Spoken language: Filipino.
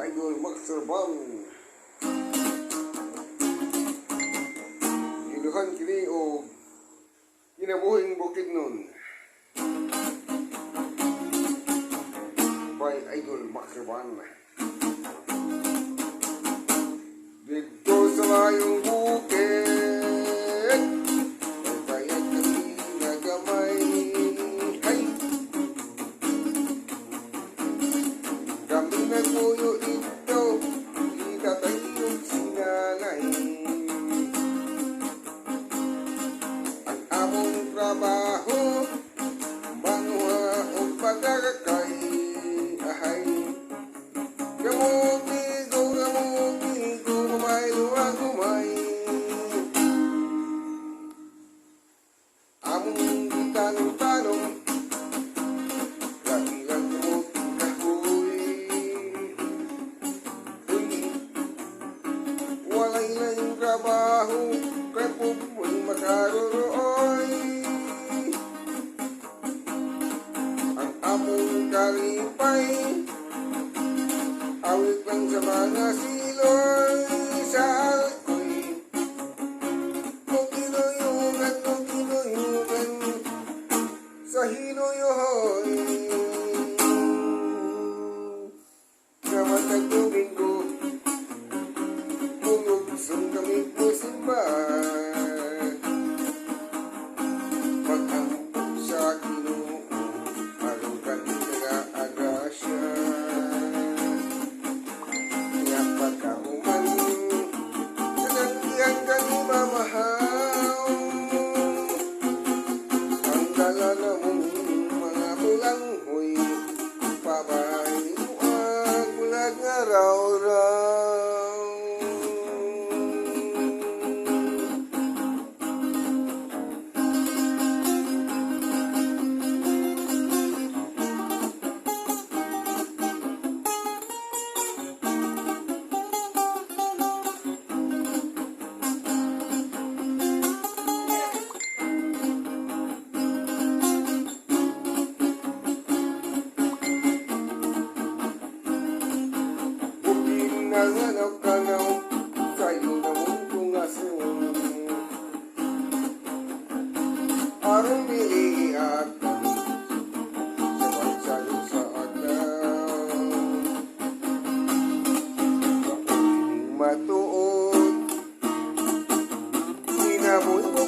idol magserbang giluhan kini o ginabuhing bukid nun by idol magserbang dito sa layong bukid kaya kami nagamay hay kami nagpuyo dito itatay yung sinanay ang among trabaho manuha o pagkakay ahay gamubigo gumay luwag gumay among tanong-tanong kabilang mo kahoy walay na yung trabaho kay pupoy makarorooy ang among kalipay awit lang sa mga siloy sa alkoy kung kinuyugan sa hinuyoy naman nagtubig ko kung kami po simba pag-ampok sa Ginoo araw kami nag-aagasya kaya pagkahuman nanagyan kami mamahaw ang dala na mong mga bulanghoy pabahay muag bulag nga raw-raw Nanganaw-kanaw kayo na mundong asin arong biliat sa bansalo sa agaw kapiling matuod sinaboy mo